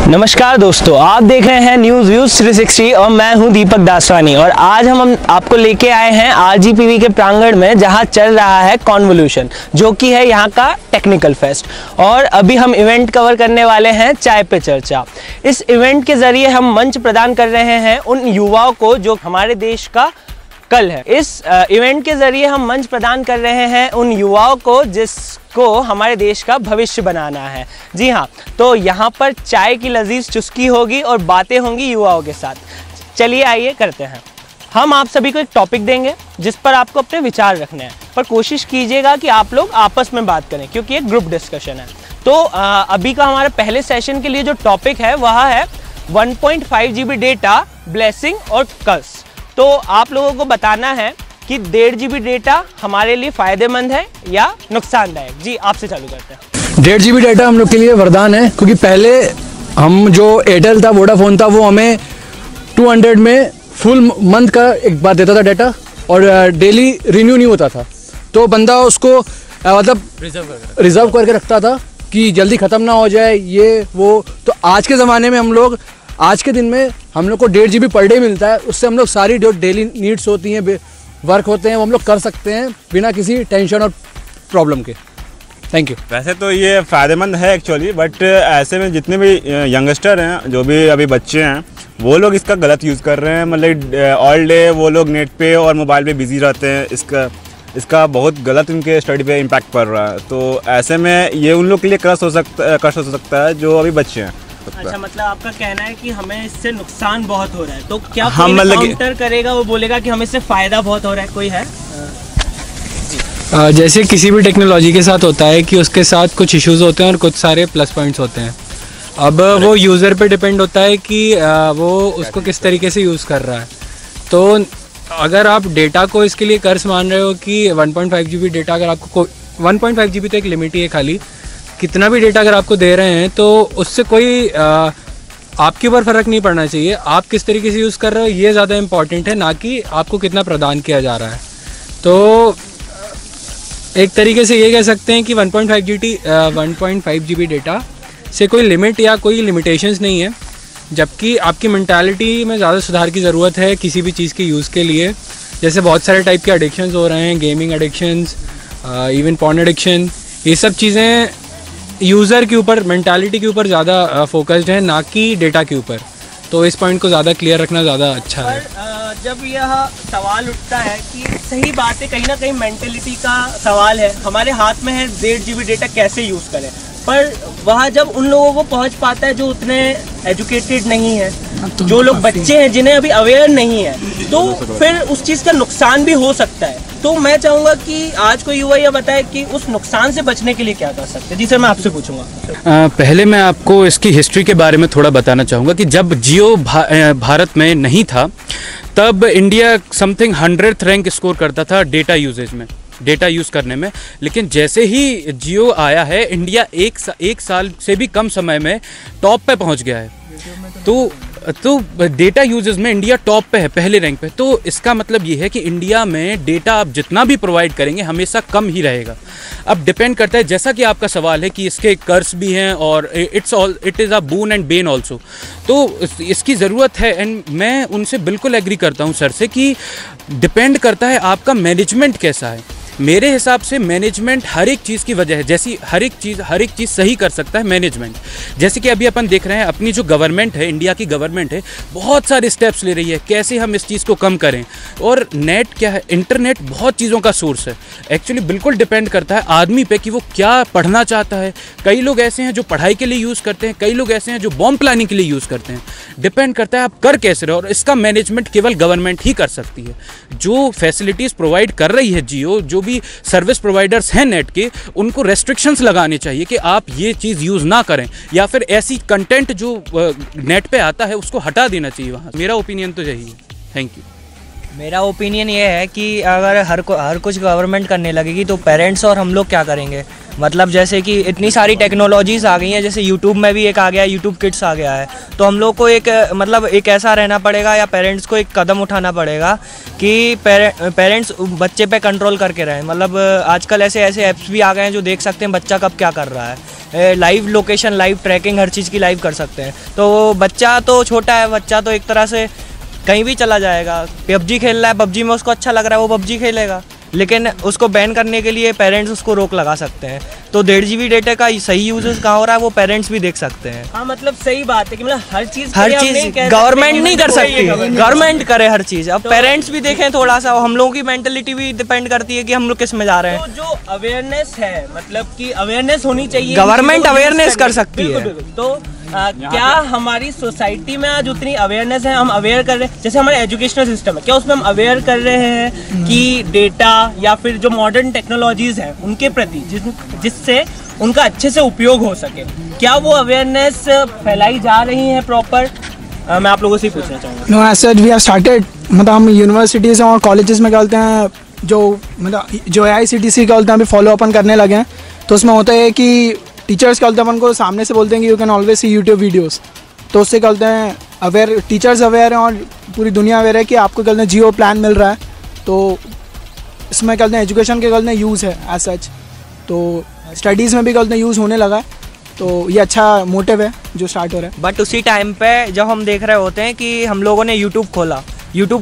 नमस्कार दोस्तों, आप देख रहे हैं न्यूज़ व्यूज 360 और मैं हूं दीपक दासवानी। और आज हम आपको लेके आए हैं आरजीपीवी के प्रांगण में, जहां चल रहा है कॉन्वोल्यूशन, जो कि है यहां का टेक्निकल फेस्ट। और अभी हम इवेंट कवर करने वाले हैं चाय पे चर्चा। इस इवेंट के ज़रिए हम मंच प्रदान कर रहे हैं उन युवाओं को जो हमारे देश का कल है। इस इवेंट के ज़रिए हम मंच प्रदान कर रहे हैं उन युवाओं को जिसको हमारे देश का भविष्य बनाना है। जी हाँ, तो यहाँ पर चाय की लजीज चुस्की होगी और बातें होंगी युवाओं के साथ। चलिए आइए करते हैं। हम आप सभी को एक टॉपिक देंगे जिस पर आपको अपने विचार रखने हैं, पर कोशिश कीजिएगा कि आप लोग आपस में बात करें, क्योंकि एक ग्रुप डिस्कशन है। तो अभी का हमारे पहले सेशन के लिए जो टॉपिक है वह है 1.5 GB डेटा, ब्लेसिंग और कर्स। तो आप लोगों को बताना है कि 1.5 GB डेटा हमारे लिए फ़ायदेमंद है या नुकसानदायक। जी, आपसे चालू करते हैं। 1.5 GB डेटा हम लोग के लिए वरदान है, क्योंकि पहले हम जो एयरटेल था, वोडाफोन था, वो हमें 200 में फुल मंथ का एक बार देता था डेटा, और डेली रिन्यू नहीं होता था। तो बंदा उसको मतलब रिजर्व करके रखता था कि जल्दी ख़त्म ना हो जाए ये वो। तो आज के ज़माने में आज के दिन में हम लोग को 1.5 GB पर डे मिलता है। उससे हम लोग सारी जो डेली नीड्स होती हैं, वर्क होते हैं, वो हम लोग कर सकते हैं बिना किसी टेंशन और प्रॉब्लम के। Thank you. वैसे तो ये फ़ायदेमंद है एक्चुअली, बट ऐसे में जितने भी यंगस्टर हैं, जो भी अभी बच्चे हैं, वो लोग इसका गलत यूज़ कर रहे हैं। मतलब ऑल डे वो लोग नेट पे और मोबाइल पे बिजी रहते हैं। इसका बहुत गलत उनके स्टडी पे इम्पैक्ट पड़ रहा है। तो ऐसे में ये उन लोग के लिए कष्ट हो सकता है जो अभी बच्चे हैं। अच्छा, मतलब आपका कहना है कि हमें इससे नुकसान बहुत हो रहा है, तो क्या हम काउंटर करेगा, वो बोलेगा कि हमें इससे फ़ायदा बहुत हो रहा है? कोई है? जैसे किसी भी टेक्नोलॉजी के साथ होता है कि उसके साथ कुछ इश्यूज होते हैं और कुछ सारे प्लस पॉइंट्स होते हैं। अब वो यूज़र पे डिपेंड होता है कि वो उसको किस तरीके से यूज़ कर रहा है। तो अगर आप डेटा को इसके लिए कर्ज मान रहे हो कि 1.5 GB डेटा, अगर आपको 1.5 GB तो एक लिमिट ही है, खाली कितना भी डेटा अगर आपको दे रहे हैं तो उससे कोई आपके ऊपर फ़र्क नहीं पड़ना चाहिए। आप किस तरीके से यूज़ कर रहे हो ये ज़्यादा इम्पॉर्टेंट है, ना कि आपको कितना प्रदान किया जा रहा है। तो एक तरीके से ये कह सकते हैं कि 1.5 GB डेटा से कोई लिमिट या कोई लिमिटेशंस नहीं है, जबकि आपकी मेंटालिटी में ज़्यादा सुधार की ज़रूरत है किसी भी चीज़ के यूज़ के लिए। जैसे बहुत सारे टाइप के एडिक्शंस हो रहे हैं, gaming addictions, even porn addiction, ये सब चीज़ें यूज़र के ऊपर, मेंटालिटी के ऊपर ज़्यादा फोकस्ड है, ना कि डेटा के ऊपर। तो इस पॉइंट को ज़्यादा क्लियर रखना ज़्यादा अच्छा है। जब यह सवाल उठता है कि सही बात है, कहीं ना कहीं मेंटेलिटी का सवाल है। हमारे हाथ में है 1.5 GB डेटा कैसे यूज़ करें, पर वह जब उन लोगों को पहुंच पाता है जो उतने एजुकेटेड नहीं है, जो लोग बच्चे हैं जिन्हें अभी अवेयर नहीं है, तो फिर उस चीज़ का नुकसान भी हो सकता है। तो मैं चाहूँगा कि आज कोई युवा यह बताए कि उस नुकसान से बचने के लिए क्या कर सकते हैं। जी सर, मैं आपसे पूछूंगा। पहले मैं आपको इसकी हिस्ट्री के बारे में थोड़ा बताना चाहूँगा कि जब जियो भारत में नहीं था, तब India something 100th rank score करता था डेटा यूजेज में, डेटा यूज़ करने में। लेकिन जैसे ही जियो आया है, इंडिया एक साल से भी कम समय में टॉप पे पहुंच गया है। तो डेटा यूजेस में इंडिया टॉप पे है, पहले रैंक पे। तो इसका मतलब ये है कि इंडिया में डेटा आप जितना भी प्रोवाइड करेंगे हमेशा कम ही रहेगा। अब डिपेंड करता है, जैसा कि आपका सवाल है कि इसके कर्स भी हैं और it is a boon and Ben also. तो इसकी ज़रूरत है, एंड मैं उनसे बिल्कुल एग्री करता हूँ सर से कि डिपेंड करता है आपका मैनेजमेंट कैसा है। मेरे हिसाब से मैनेजमेंट हर एक चीज़ की वजह है। जैसी हर एक चीज़ सही कर सकता है मैनेजमेंट। जैसे कि अभी अपन देख रहे हैं, अपनी जो गवर्नमेंट है, इंडिया की गवर्नमेंट है, बहुत सारे स्टेप्स ले रही है कैसे हम इस चीज़ को कम करें। और नेट क्या है, इंटरनेट बहुत चीज़ों का सोर्स है। एक्चुअली बिल्कुल डिपेंड करता है आदमी पे कि वो क्या पढ़ना चाहता है। कई लोग ऐसे हैं जो पढ़ाई के लिए यूज़ करते हैं, कई लोग ऐसे हैं जो बॉम्ब प्लानिंग के लिए यूज़ करते हैं। डिपेंड करता है आप कर कैसे रहे, और इसका मैनेजमेंट केवल गवर्नमेंट ही कर सकती है। जो फैसिलिटीज़ प्रोवाइड कर रही है जियो, जो भी सर्विस प्रोवाइडर्स हैं नेट के, उनको रेस्ट्रिक्शंस लगाने चाहिए कि आप ये चीज़ यूज़ ना करें, या फिर ऐसी कंटेंट जो नेट पे आता है उसको हटा देना चाहिए वहाँ। मेरा ओपिनियन तो यही है। Thank you. मेरा ओपिनियन ये है कि अगर हर कुछ गवर्नमेंट करने लगेगी तो पेरेंट्स और हम लोग क्या करेंगे। मतलब जैसे कि इतनी सारी टेक्नोलॉजीज़ आ गई हैं, जैसे यूट्यूब में भी एक आ गया है, यूट्यूब किड्स आ गया है। तो हम लोग को एक ऐसा रहना पड़ेगा, या पेरेंट्स को एक कदम उठाना पड़ेगा कि पेरेंट्स बच्चे पे कंट्रोल करके रहें। मतलब आजकल ऐसे ऐप्स भी आ गए हैं जो देख सकते हैं बच्चा कब क्या कर रहा है। लाइव लोकेशन, लाइव ट्रैकिंग, हर चीज़ की लाइव कर सकते हैं। तो बच्चा तो छोटा है, बच्चा तो एक तरह से कहीं भी चला जाएगा। पबजी खेल रहा है, पबजी में उसको अच्छा लग रहा है, वो पबजी खेलेगा, लेकिन उसको बैन करने के लिए पेरेंट्स उसको रोक लगा सकते हैं। तो 1.5 GB डेटा का सही यूज़ कहाँ हो रहा है वो पेरेंट्स भी देख सकते हैं। हाँ, मतलब सही बात है कि मतलब हर चीज़ गवर्नमेंट नहीं कर सकती, गवर्नमेंट करे हर चीज़। अब पेरेंट्स भी देखें थोड़ा सा, हम लोगों की मेंटलिटी भी डिपेंड करती है कि हम लोग किस में जा रहे हैं। तो जो अवेयरनेस है, मतलब कि अवेयरनेस होनी चाहिए, गवर्नमेंट अवेयरनेस कर सकती है। तो क्या हमारी सोसाइटी में आज उतनी अवेयरनेस है? हम अवेयर कर रहे हैं, जैसे हमारे एजुकेशनल सिस्टम है, क्या उसमें हम अवेयर कर रहे हैं कि डेटा या फिर जो मॉडर्न टेक्नोलॉजीज हैं उनके प्रति, जिससे उनका अच्छे से उपयोग हो सके, क्या वो अवेयरनेस फैलाई जा रही है प्रॉपर? मैं आप लोगों से ही पूछना चाहूँगा। No, as such we have started, मतलब हम यूनिवर्सिटीज़ और कॉलेजेस में क्या बोलते हैं, जो AICTC क्या बोलते हैं अभी फॉलो अपन करने लगे हैं। तो उसमें होता है कि टीचर्स क्या बोलते हैं अपन को सामने से बोलते हैं कि you can always see YouTube videos. तो उससे क्या बोलते हैं अवेयर, टीचर्स अवेयर हैं और पूरी दुनिया अवेयर है कि आपको क्या बोलते हैं जियो प्लान मिल रहा है। तो इसमें क्या बोलते हैं एजुकेशन के क्या बोलते हैं यूज़ है एज सच। तो स्टडीज़ में भी क्या बोलते हैं यूज़ होने लगा है। तो ये अच्छा मोटिव है जो स्टार्ट हो रहा है। बट उसी टाइम पे जब हम देख रहे होते हैं कि हम लोगों ने यूट्यूब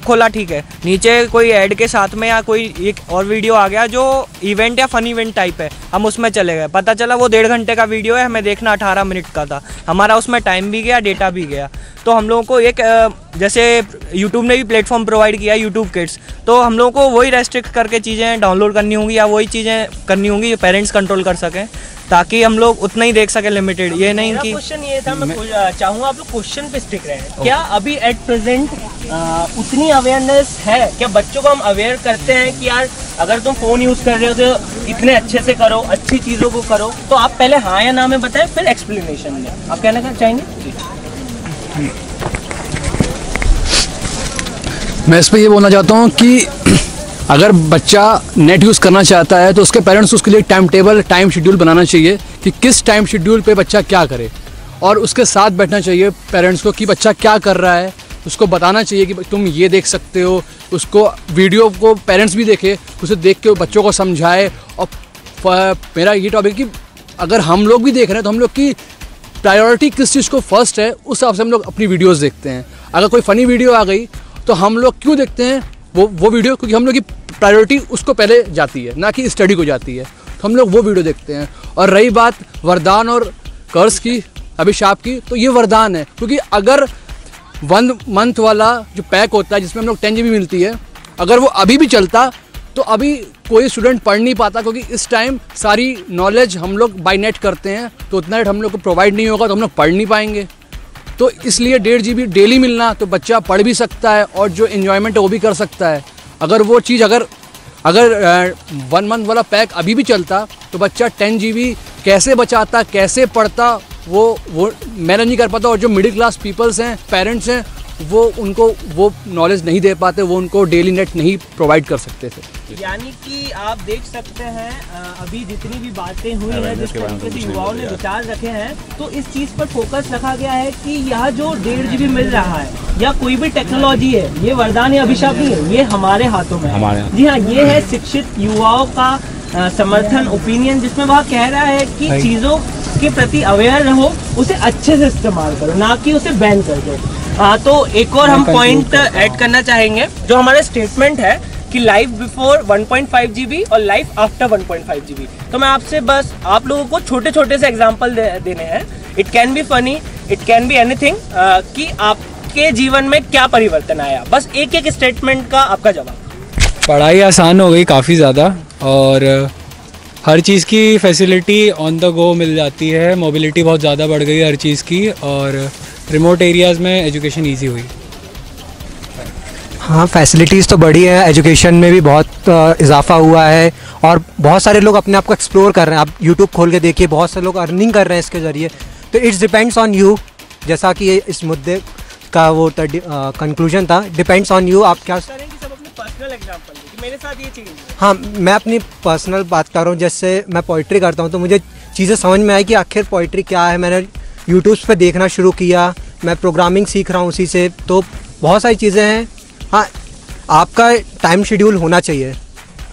खोला, ठीक है, नीचे कोई ऐड के साथ में या कोई एक और वीडियो आ गया जो इवेंट या फन इवेंट टाइप है, हम उसमें चले गए, पता चला वो 1.5 घंटे का वीडियो है, हमें देखना 18 मिनट का था, हमारा उसमें टाइम भी गया, डेटा भी गया। तो हम लोगों को एक जैसे यूट्यूब ने भी प्लेटफॉर्म प्रोवाइड किया यूट्यूब किड्स, तो हम लोगों को वही रेस्ट्रिक्ट करके चीज़ें डाउनलोड करनी होंगी या वही चीज़ें करनी होंगी जो पेरेंट्स कंट्रोल कर सकें, ताकि हम लोग उतना ही देख सके, लिमिटेड। ये नहीं कि क्वेश्चन ये था, मैं चाहूँगा आप लोग क्वेश्चन पे स्टिक रहे। क्या अभी एट प्रेजेंट उतनी अवेयरनेस है? क्या बच्चों को हम अवेयर करते हैं कि यार अगर तुम फ़ोन यूज़ कर रहे हो तो इतने अच्छे से करो, अच्छी चीज़ों को करो? तो आप पहले हाँ या ना में बताएं, फिर एक्सप्लेनेशन दें। आप कहना चाहेंगे? मैं इस पर ये बोलना चाहता हूँ कि अगर बच्चा नेट यूज़ करना चाहता है तो उसके पेरेंट्स उसके लिए टाइम शेड्यूल बनाना चाहिए कि किस टाइम शेड्यूल पे बच्चा क्या करे, और उसके साथ बैठना चाहिए पेरेंट्स को कि बच्चा क्या कर रहा है, उसको बताना चाहिए कि तुम ये देख सकते हो। उसको वीडियो को पेरेंट्स भी देखे, उसे देख के बच्चों को समझाए। और मेरा ये टॉपिक कि अगर हम लोग भी देख रहे हैं तो हम लोग की प्रायोरिटी किस चीज़ को फर्स्ट है, उस हिसाब से हम लोग अपनी वीडियोज़ देखते हैं। अगर कोई फ़नी वीडियो आ गई तो हम लोग क्यों देखते हैं वो वीडियो, क्योंकि हम लोग की प्रायोरिटी उसको पहले जाती है, ना कि स्टडी को जाती है, तो हम लोग वो वीडियो देखते हैं। और रही बात वरदान और कर्ज की, अभिशाप की, तो ये वरदान है, क्योंकि अगर 1 मंथ वाला जो पैक होता है जिसमें हम लोग 10 GB मिलती है, अगर वो अभी भी चलता तो अभी कोई स्टूडेंट पढ़ नहीं पाता, क्योंकि इस टाइम सारी नॉलेज हम लोग बाय नेट करते हैं, तो उतना नेट हम लोग को प्रोवाइड नहीं होगा तो हम लोग पढ़ नहीं पाएंगे। तो इसलिए 1.5 GB डेली मिलना, तो बच्चा पढ़ भी सकता है और जो इन्जॉयमेंट है वो भी कर सकता है। अगर वो चीज़ अगर 1 मंथ वाला पैक अभी भी चलता तो बच्चा 10 GB कैसे बचाता, कैसे पढ़ता, वो मैनेज नहीं कर पाता। और जो मिडिल क्लास पीपल्स हैं, पेरेंट्स हैं, वो उनको वो नॉलेज नहीं दे पाते, वो उनको डेली नेट नहीं प्रोवाइड कर सकते थे। यानी कि आप देख सकते हैं अभी जितनी भी बातें हुई हैं, जिस तरीके से युवाओं ने विचार रखे हैं, तो इस चीज़ पर फोकस रखा गया है कि यह जो 1.5 GB मिल रहा है या कोई भी टेक्नोलॉजी है, ये वरदान या अभिशाप नहीं है, ये हमारे हाथों में है। जी हाँ, ये है शिक्षित युवाओं का समर्थन, ओपिनियन, जिसमें वह कह रहा है कि चीज़ों के प्रति अवेयर रहो, उसे अच्छे से इस्तेमाल करो, ना कि उसे बैन कर दो। तो एक और हम पॉइंट ऐड करना चाहेंगे, जो हमारा स्टेटमेंट है कि लाइफ बिफोर 1.5 GB और लाइफ आफ्टर 1.5 GB। तो मैं आपसे बस आप लोगों को छोटे छोटे से एग्जांपल देने हैं। It can be funny, it can be anything, कि आपके जीवन में क्या परिवर्तन आया। बस एक एक स्टेटमेंट का आपका जवाब। पढ़ाई आसान हो गई काफ़ी ज़्यादा, और हर चीज़ की फैसिलिटी ऑन द गो मिल जाती है, मोबिलिटी बहुत ज़्यादा बढ़ गई हर चीज़ की, और रिमोट एरियाज़ में एजुकेशन ईजी हुई। हाँ, फैसिलिटीज़ तो बढ़ी है, एजुकेशन में भी बहुत इजाफा हुआ है, और बहुत सारे लोग अपने आप को एक्सप्लोर कर रहे हैं। आप यूट्यूब खोल के देखिए, बहुत से लोग अर्निंग कर रहे हैं इसके ज़रिए। तो इट्स डिपेंड्स ऑन यू, जैसा कि इस मुद्दे का वो कंक्लूजन था, डिपेंड्स ऑन यू। आप क्या पर्सनल एग्जांपल मेरे साथ ये चीज़। हाँ, मैं अपनी पर्सनल बात कर रहा हूँ। जैसे मैं पोइट्री करता हूँ, तो मुझे चीज़ें समझ में आई कि आखिर पोइट्री क्या है। मैंने यूट्यूब पे देखना शुरू किया, मैं प्रोग्रामिंग सीख रहा हूँ उसी से। तो बहुत सारी चीज़ें हैं। हाँ, आपका टाइम शेड्यूल होना चाहिए।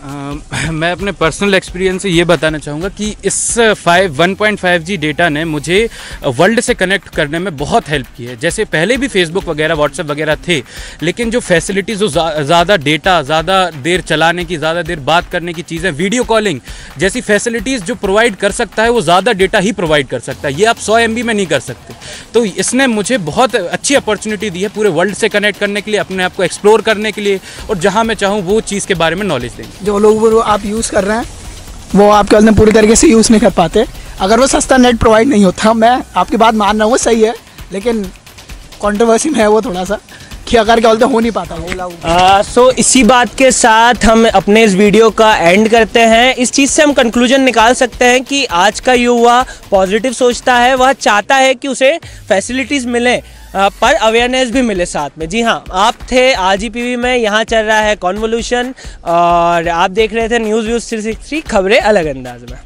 मैं अपने पर्सनल एक्सपीरियंस से ये बताना चाहूँगा कि इस 1.5G डेटा ने मुझे वर्ल्ड से कनेक्ट करने में बहुत हेल्प की है। जैसे पहले भी फेसबुक वगैरह व्हाट्सएप वगैरह थे, लेकिन जो फैसिलिटीज़ जो ज़्यादा डेटा, ज़्यादा देर चलाने की, ज़्यादा देर बात करने की चीज़ें, वीडियो कॉलिंग जैसी फैसिलिटीज़ जो प्रोवाइड कर सकता है वो ज़्यादा डेटा ही प्रोवाइड कर सकता है। ये आप 100 MB में नहीं कर सकते। तो इसने मुझे बहुत अच्छी अपॉर्चुनिटी दी है पूरे वर्ल्ड से कनेक्ट करने के लिए, अपने आप को एक्सप्लोर करने के लिए, और जहाँ मैं चाहूँ वो चीज़ के बारे में नॉलेज देंगे। जो लोग वो आप यूज़ कर रहे हैं वो आपके अंदर पूरी तरीके से यूज़ नहीं कर पाते अगर वो सस्ता नेट प्रोवाइड नहीं होता। मैं आपकी बात मान रहा हूँ, वो सही है, लेकिन कंट्रोवर्सी में है वो थोड़ा सा कि अगर क्या बोलते हो नहीं पाता वो। सो इसी बात के साथ हम अपने इस वीडियो का एंड करते हैं। इस चीज़ से हम कंक्लूजन निकाल सकते हैं कि आज का युवा पॉजिटिव सोचता है, वह चाहता है कि उसे फैसिलिटीज़ मिलें पर अवेयरनेस भी मिले साथ में। जी हाँ, आप थे RGPV में, यहाँ चल रहा है कॉन्वोल्यूशन और आप देख रहे थे न्यूज़ व्यूज़ 360, खबरें अलग अंदाज में।